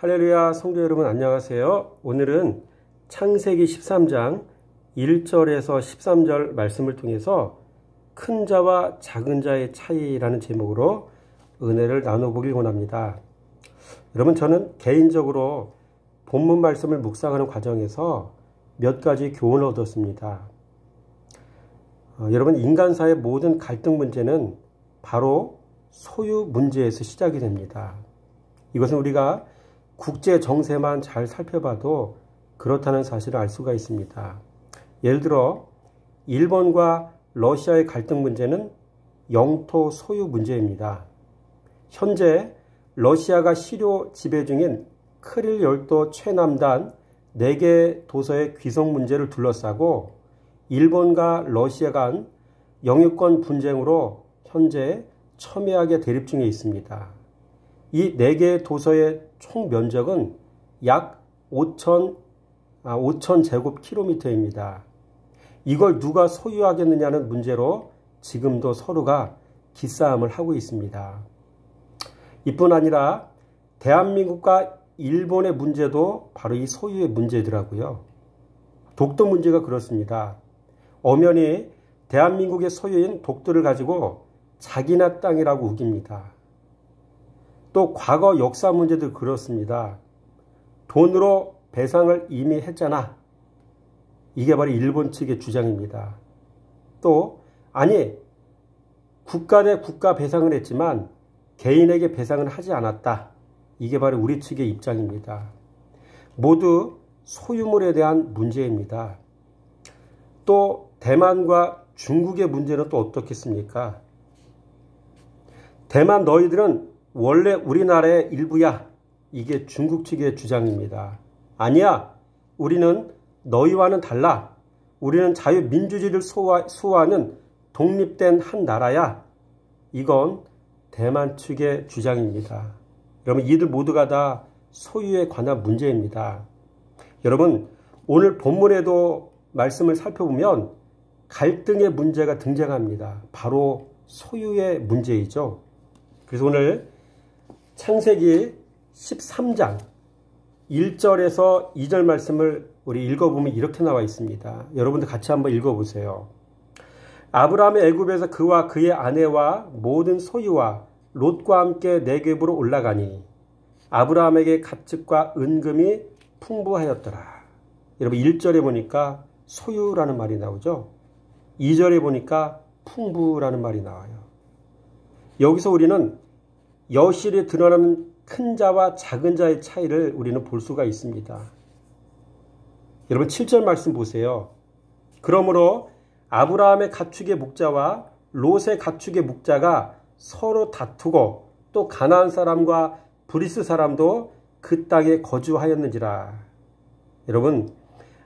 할렐루야, 성도 여러분 안녕하세요. 오늘은 창세기 13장 1절에서 13절 말씀을 통해서 큰 자와 작은 자의 차이라는 제목으로 은혜를 나눠보길 원합니다. 여러분, 저는 개인적으로 본문 말씀을 묵상하는 과정에서 몇 가지 교훈을 얻었습니다. 여러분, 인간사의 모든 갈등 문제는 바로 소유 문제에서 시작이 됩니다. 이것은 우리가 국제 정세만 잘 살펴봐도 그렇다는 사실을 알 수가 있습니다. 예를 들어 일본과 러시아의 갈등 문제는 영토 소유 문제입니다. 현재 러시아가 시료 지배 중인 크릴 열도 최남단 4개 도서의 귀속 문제를 둘러싸고 일본과 러시아 간 영유권 분쟁으로 현재 첨예하게 대립 중에 있습니다. 이 4개의 도서의 총 면적은 약 5천 제곱킬로미터입니다. 이걸 누가 소유하겠느냐는 문제로 지금도 서로가 기싸움을 하고 있습니다. 이뿐 아니라 대한민국과 일본의 문제도 바로 이 소유의 문제더라고요. 독도 문제가 그렇습니다. 엄연히 대한민국의 소유인 독도를 가지고 자기네 땅이라고 우깁니다. 또 과거 역사 문제도 그렇습니다. 돈으로 배상을 이미 했잖아. 이게 바로 일본 측의 주장입니다. 또 아니, 국가 대 국가 배상을 했지만 개인에게 배상은 하지 않았다. 이게 바로 우리 측의 입장입니다. 모두 소유물에 대한 문제입니다. 또 대만과 중국의 문제는 또 어떻겠습니까? 대만 너희들은 원래 우리나라의 일부야. 이게 중국 측의 주장입니다. 아니야. 우리는 너희와는 달라. 우리는 자유민주주의를 수호하는 독립된 한 나라야. 이건 대만 측의 주장입니다. 여러분, 이들 모두가 다 소유에 관한 문제입니다. 여러분, 오늘 본문에도 말씀을 살펴보면 갈등의 문제가 등장합니다. 바로 소유의 문제이죠. 그래서 오늘 창세기 13장 1절에서 2절 말씀을 우리 읽어보면 이렇게 나와 있습니다. 여러분들 같이 한번 읽어보세요. 아브라함이 애굽에서 그와 그의 아내와 모든 소유와 롯과 함께 네겝으로 올라가니 아브라함에게 가축과 은금이 풍부하였더라. 여러분, 1절에 보니까 소유라는 말이 나오죠. 2절에 보니까 풍부라는 말이 나와요. 여기서 우리는 여실히 드러나는 큰 자와 작은 자의 차이를 우리는 볼 수가 있습니다. 여러분, 7절 말씀 보세요. 그러므로 아브라함의 가축의 목자와 롯의 가축의 목자가 서로 다투고 또 가나안 사람과 브리스 사람도 그 땅에 거주하였는지라. 여러분,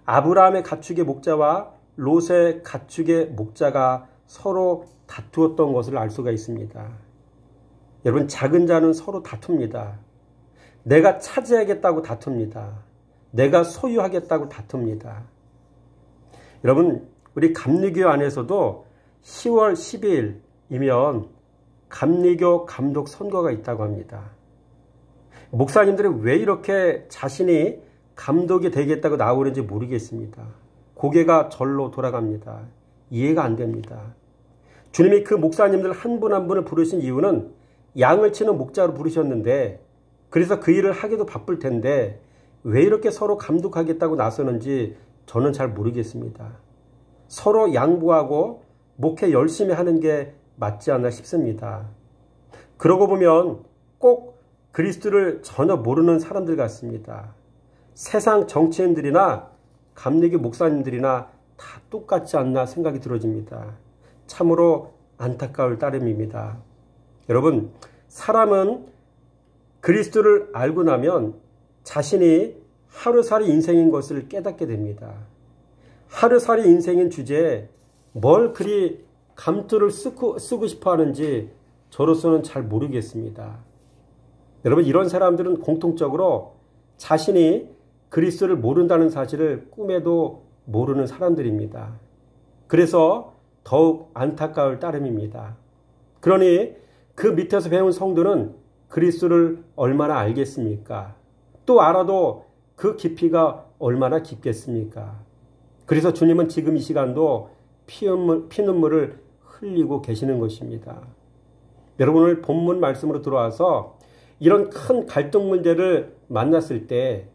아브라함의 가축의 목자와 롯의 가축의 목자가 서로 다투었던 것을 알 수가 있습니다. 여러분, 작은 자는 서로 다툽니다. 내가 차지하겠다고 다툽니다. 내가 소유하겠다고 다툽니다. 여러분, 우리 감리교 안에서도 10월 12일이면 감리교 감독 선거가 있다고 합니다. 목사님들이 왜 이렇게 자신이 감독이 되겠다고 나오는지 모르겠습니다. 고개가 절로 돌아갑니다. 이해가 안 됩니다. 주님이 그 목사님들 한 분 한 분을 부르신 이유는 양을 치는 목자로 부르셨는데, 그래서 그 일을 하기도 바쁠 텐데 왜 이렇게 서로 감독하겠다고 나서는지 저는 잘 모르겠습니다. 서로 양보하고 목회 열심히 하는 게 맞지 않나 싶습니다. 그러고 보면 꼭 그리스도를 전혀 모르는 사람들 같습니다. 세상 정치인들이나 감리교 목사님들이나 다 똑같지 않나 생각이 들어집니다. 참으로 안타까울 따름입니다. 여러분, 사람은 그리스도를 알고 나면 자신이 하루살이 인생인 것을 깨닫게 됩니다. 하루살이 인생인 주제에 뭘 그리 감투를 쓰고 싶어 하는지 저로서는 잘 모르겠습니다. 여러분, 이런 사람들은 공통적으로 자신이 그리스도를 모른다는 사실을 꿈에도 모르는 사람들입니다. 그래서 더욱 안타까울 따름입니다. 그러니 그 밑에서 배운 성도는 그리스도를 얼마나 알겠습니까? 또 알아도 그 깊이가 얼마나 깊겠습니까? 그래서 주님은 지금 이 시간도 피눈물을 흘리고 계시는 것입니다. 여러분, 오늘 본문 말씀으로 들어와서 이런 큰 갈등 문제를 만났을 때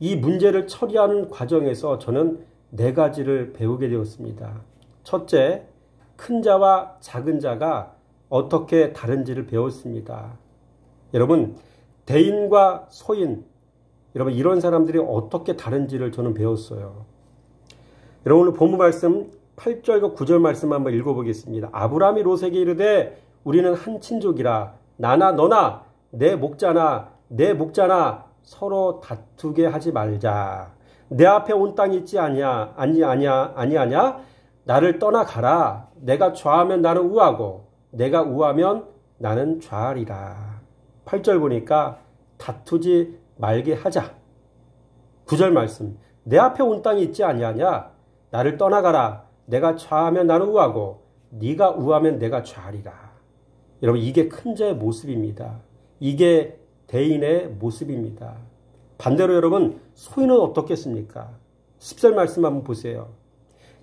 이 문제를 처리하는 과정에서 저는 4가지를 배우게 되었습니다. 첫째, 큰 자와 작은 자가 어떻게 다른지를 배웠습니다. 여러분, 대인과 소인, 여러분 이런 사람들이 어떻게 다른지를 저는 배웠어요. 여러분, 오늘 본문 말씀 8절과 9절 말씀 한번 읽어보겠습니다. 아브라함이 롯에게 이르되 우리는 한 친족이라 나나 너나 내 목자나 내 목자나 서로 다투게 하지 말자. 내 앞에 온 땅이 있지 아니하냐? 나를 떠나가라. 내가 좌하면 나는 우하고 내가 우하면 나는 좌하리라. 8절 보니까 다투지 말게 하자. 9절 말씀, 내 앞에 온 땅이 있지 아니하냐? 나를 떠나가라. 내가 좌하면 나는 우하고 네가 우하면 내가 좌하리라. 여러분, 이게 큰 자의 모습입니다. 이게 대인의 모습입니다. 반대로 여러분, 소인은 어떻겠습니까? 10절 말씀 한번 보세요.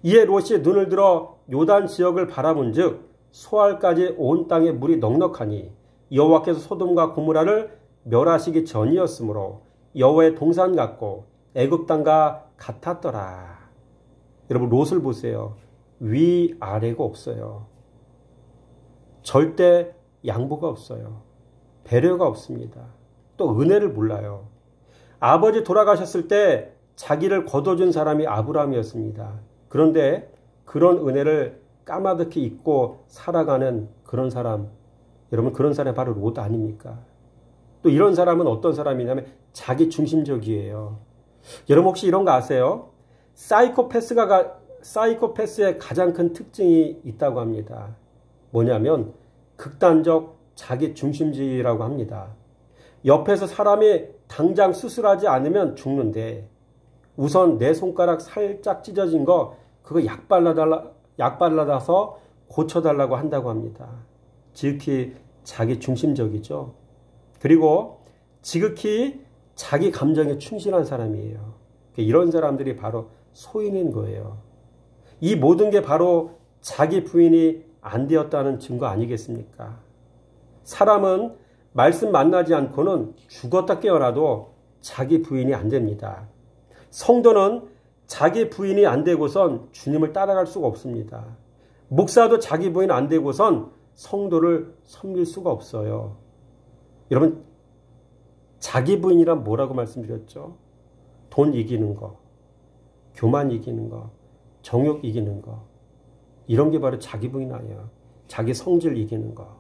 이에 롯이 눈을 들어 요단 지역을 바라본즉 소알까지 온 땅에 물이 넉넉하니 여호와께서 소돔과 고모라를 멸하시기 전이었으므로 여호와의 동산 같고 애굽 땅과 같았더라. 여러분, 롯을 보세요. 위아래가 없어요. 절대 양보가 없어요. 배려가 없습니다. 또 은혜를 몰라요. 아버지 돌아가셨을 때 자기를 거둬준 사람이 아브라함이었습니다. 그런데 그런 은혜를 까마득히 잊고 살아가는 그런 사람, 여러분, 그런 사람이 바로 롯 아닙니까? 또 이런 사람은 어떤 사람이냐면 자기 중심적이에요. 여러분, 혹시 이런 거 아세요? 사이코패스의 가장 큰 특징이 있다고 합니다. 뭐냐면 극단적 자기 중심주의라고 합니다. 옆에서 사람이 당장 수술하지 않으면 죽는데 우선 내 손가락 살짝 찢어진 거 그거 약 발라서 고쳐달라고 한다고 합니다. 지극히 자기 중심적이죠. 그리고 지극히 자기 감정에 충실한 사람이에요. 이런 사람들이 바로 소인인 거예요. 이 모든 게 바로 자기 부인이 안 되었다는 증거 아니겠습니까? 사람은 말씀 만나지 않고는 죽었다 깨어나도 자기 부인이 안 됩니다. 성도는 자기 부인이 안 되고선 주님을 따라갈 수가 없습니다. 목사도 자기 부인 안 되고선 성도를 섬길 수가 없어요. 여러분, 자기 부인이란 뭐라고 말씀드렸죠? 돈 이기는 거, 교만 이기는 거, 정욕 이기는 거, 이런 게 바로 자기 부인 아니에요. 자기 성질 이기는 거.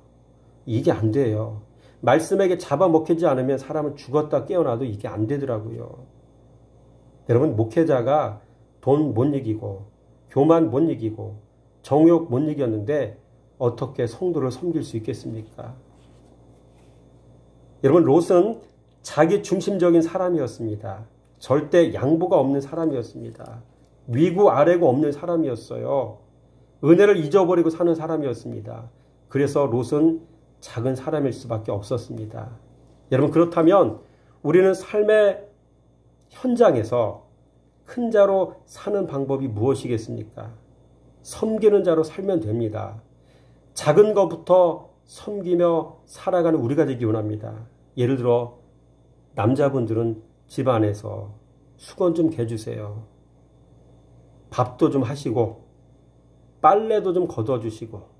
이게 안 돼요. 말씀에게 잡아먹히지 않으면 사람은 죽었다 깨어나도 이게 안 되더라고요. 여러분, 목회자가 돈 못 이기고 교만 못 이기고 정욕 못 이겼는데 어떻게 성도를 섬길 수 있겠습니까? 여러분, 롯은 자기 중심적인 사람이었습니다. 절대 양보가 없는 사람이었습니다. 위고 아래고 없는 사람이었어요. 은혜를 잊어버리고 사는 사람이었습니다. 그래서 롯은 작은 사람일 수밖에 없었습니다. 여러분, 그렇다면 우리는 삶의 현장에서 큰 자로 사는 방법이 무엇이겠습니까? 섬기는 자로 살면 됩니다. 작은 것부터 섬기며 살아가는 우리가 되기 원합니다. 예를 들어 남자분들은 집안에서 수건 좀 개주세요. 밥도 좀 하시고 빨래도 좀 걷어주시고.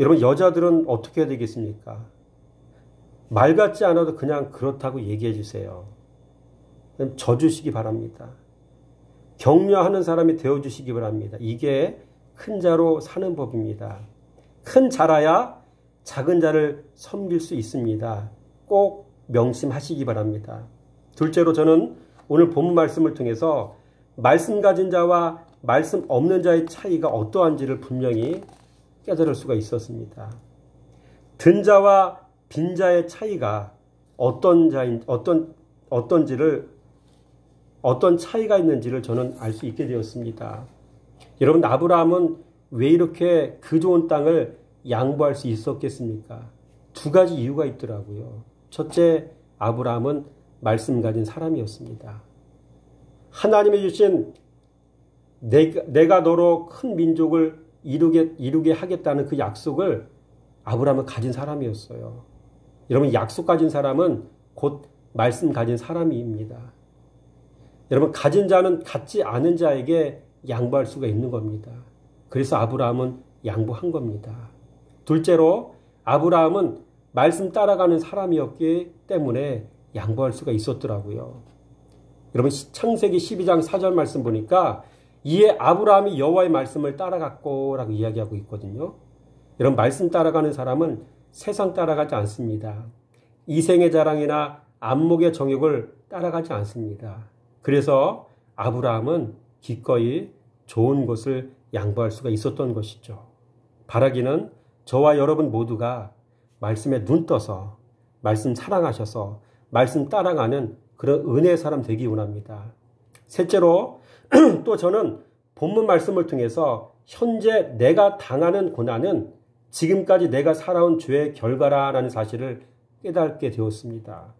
여러분, 여자들은 어떻게 해야 되겠습니까? 말 같지 않아도 그냥 그렇다고 얘기해 주세요. 져주시기 바랍니다. 격려하는 사람이 되어주시기 바랍니다. 이게 큰 자로 사는 법입니다. 큰 자라야 작은 자를 섬길 수 있습니다. 꼭 명심하시기 바랍니다. 둘째로, 저는 오늘 본문 말씀을 통해서 말씀 가진 자와 말씀 없는 자의 차이가 어떠한지를 분명히 깨달을 수가 있었습니다. 든 자와 빈 자의 차이가 어떤 차이가 있는지를 저는 알 수 있게 되었습니다. 여러분, 아브라함은 왜 이렇게 그 좋은 땅을 양보할 수 있었겠습니까? 2가지 이유가 있더라고요. 첫째, 아브라함은 말씀 가진 사람이었습니다. 하나님이 주신 내가 너로 큰 민족을 이루게 하겠다는 그 약속을 아브라함은 가진 사람이었어요. 여러분, 약속 가진 사람은 곧 말씀 가진 사람입니다. 여러분, 가진 자는 갖지 않은 자에게 양보할 수가 있는 겁니다. 그래서 아브라함은 양보한 겁니다. 둘째로 아브라함은 말씀 따라가는 사람이었기 때문에 양보할 수가 있었더라고요. 여러분, 창세기 12장 4절 말씀 보니까 이에 아브라함이 여호와의 말씀을 따라갔고 라고 이야기하고 있거든요. 여러분, 말씀 따라가는 사람은 세상 따라가지 않습니다. 이생의 자랑이나 안목의 정욕을 따라가지 않습니다. 그래서 아브라함은 기꺼이 좋은 것을 양보할 수가 있었던 것이죠. 바라기는 저와 여러분 모두가 말씀에 눈 떠서 말씀 사랑하셔서 말씀 따라가는 그런 은혜의 사람 되기 원합니다. 셋째로 또 저는 본문 말씀을 통해서 현재 내가 당하는 고난은 지금까지 내가 살아온 죄의 결과라는 사실을 깨닫게 되었습니다.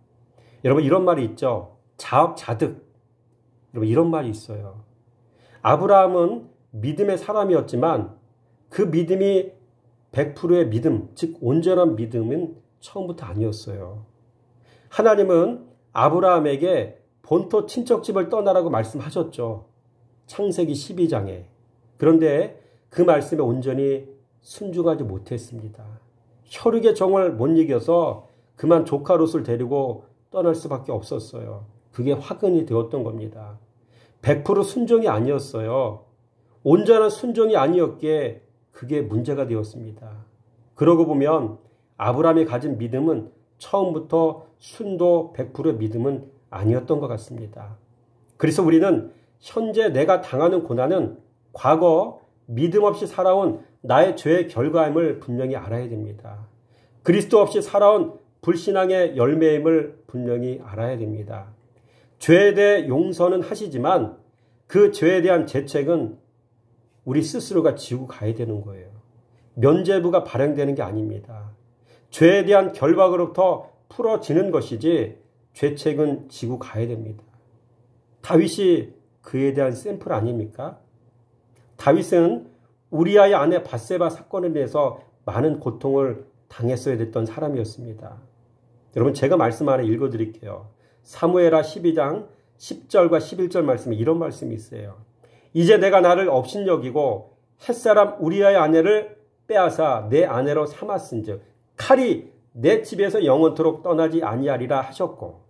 여러분, 이런 말이 있죠. 자업자득. 여러분, 이런 말이 있어요. 아브라함은 믿음의 사람이었지만 그 믿음이 100%의 믿음, 즉 온전한 믿음은 처음부터 아니었어요. 하나님은 아브라함에게 본토 친척집을 떠나라고 말씀하셨죠. 창세기 12장에. 그런데 그 말씀에 온전히 순종하지 못했습니다. 혈육의 정을 못 이겨서 그만 조카 롯을 데리고 떠날 수밖에 없었어요. 그게 화근이 되었던 겁니다. 100% 순종이 아니었어요. 온전한 순종이 아니었기에 그게 문제가 되었습니다. 그러고 보면 아브라함이 가진 믿음은 처음부터 순도 100%의 믿음은 아니었던 것 같습니다. 그래서 우리는 현재 내가 당하는 고난은 과거 믿음 없이 살아온 나의 죄의 결과임을 분명히 알아야 됩니다. 그리스도 없이 살아온 불신앙의 열매임을 분명히 알아야 됩니다. 죄에 대해 용서는 하시지만 그 죄에 대한 죄책은 우리 스스로가 지고 가야 되는 거예요. 면죄부가 발행되는 게 아닙니다. 죄에 대한 결박으로부터 풀어지는 것이지 죄책은 지고 가야 됩니다. 다윗이 그에 대한 샘플 아닙니까? 다윗은 우리아의 아내 밧세바 사건에 대해서 많은 고통을 당했어야 됐던 사람이었습니다. 여러분, 제가 말씀 하나 읽어드릴게요. 사무엘하 12장 10절과 11절 말씀에 이런 말씀이 있어요. 이제 내가 나를 업신여기고 햇사람 우리아의 아내를 빼앗아 내 아내로 삼았은즉 칼이 내 집에서 영원토록 떠나지 아니하리라 하셨고,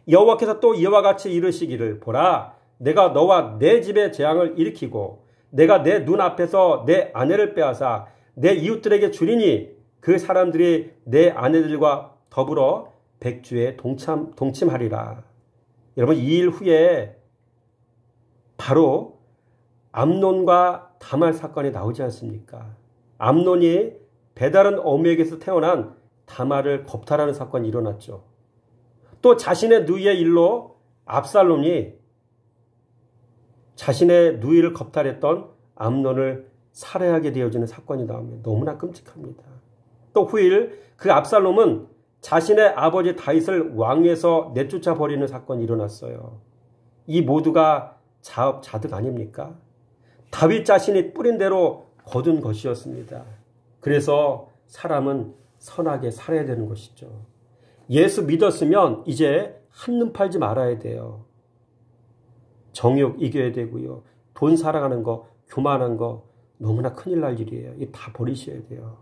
여호와께서 또 이와 같이 이르시기를, 보라, 내가 너와 내 집에 재앙을 일으키고 내가 내 눈앞에서 내 아내를 빼앗아 내 이웃들에게 주리니 그 사람들이 내 아내들과 더불어 백주에 동침하리라. 여러분, 이 일 후에 바로 암논과 다말 사건이 나오지 않습니까? 암논이 배다른 어미에게서 태어난 다말을 겁탈하는 사건이 일어났죠. 또 자신의 누이의 일로 압살롬이 자신의 누이를 겁탈했던 암논을 살해하게 되어지는 사건이 나옵니다. 너무나 끔찍합니다. 또 후일 그 압살롬은 자신의 아버지 다윗을 왕에서 내쫓아 버리는 사건이 일어났어요. 이 모두가 자업자득 아닙니까? 다윗 자신이 뿌린 대로 거둔 것이었습니다. 그래서 사람은 선하게 살아야 되는 것이죠. 예수 믿었으면 이제 한눈 팔지 말아야 돼요. 정욕 이겨야 되고요. 돈 사랑하는 거, 교만한 거 너무나 큰일 날 일이에요. 이 다 버리셔야 돼요.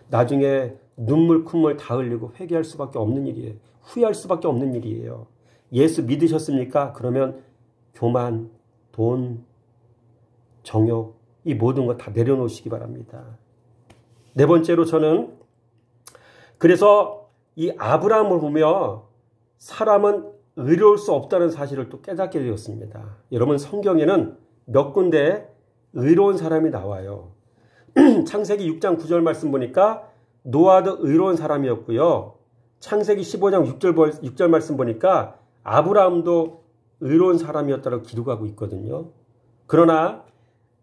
나중에 눈물 콧물 다 흘리고 회개할 수밖에 없는 일이에요. 후회할 수밖에 없는 일이에요. 예수 믿으셨습니까? 그러면 교만, 돈, 정욕 이 모든 거 다 내려놓으시기 바랍니다. 네 번째로 저는 그래서 이 아브라함을 보며 사람은 의로울 수 없다는 사실을 또 깨닫게 되었습니다. 여러분, 성경에는 몇 군데 의로운 사람이 나와요. 창세기 6장 9절 말씀 보니까 노아도 의로운 사람이었고요. 창세기 15장 6절 말씀 보니까 아브라함도 의로운 사람이었다고 기록하고 있거든요. 그러나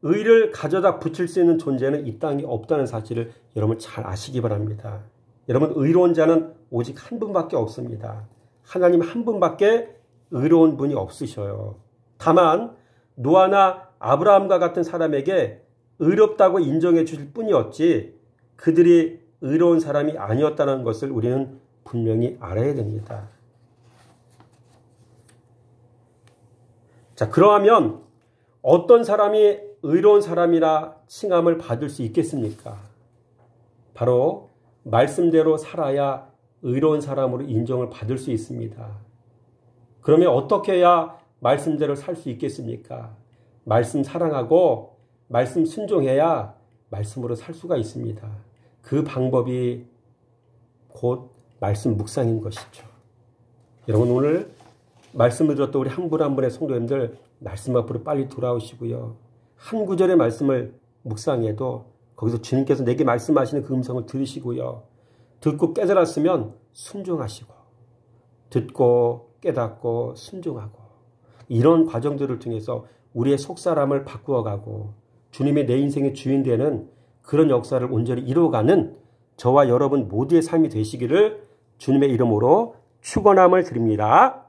의를 가져다 붙일 수 있는 존재는 이 땅에 없다는 사실을 여러분 잘 아시기 바랍니다. 여러분, 의로운 자는 오직 한 분밖에 없습니다. 하나님 한 분밖에 의로운 분이 없으셔요. 다만 노아나 아브라함과 같은 사람에게 의롭다고 인정해 주실 뿐이었지 그들이 의로운 사람이 아니었다는 것을 우리는 분명히 알아야 됩니다. 자, 그러하면 어떤 사람이 의로운 사람이라 칭함을 받을 수 있겠습니까? 바로 말씀대로 살아야 의로운 사람으로 인정을 받을 수 있습니다. 그러면 어떻게 해야 말씀대로 살 수 있겠습니까? 말씀 사랑하고 말씀 순종해야 말씀으로 살 수가 있습니다. 그 방법이 곧 말씀 묵상인 것이죠. 여러분 오늘 말씀을 들었던 우리 한 분 한 분의 성도님들 말씀 앞으로 빨리 돌아오시고요. 한 구절의 말씀을 묵상해도 거기서 주님께서 내게 말씀하시는 그 음성을 들으시고요. 듣고 깨달았으면 순종하시고 듣고 깨닫고 순종하고 이런 과정들을 통해서 우리의 속사람을 바꾸어가고 주님의 내 인생의 주인 되는 그런 역사를 온전히 이루어가는 저와 여러분 모두의 삶이 되시기를 주님의 이름으로 축원함을 드립니다.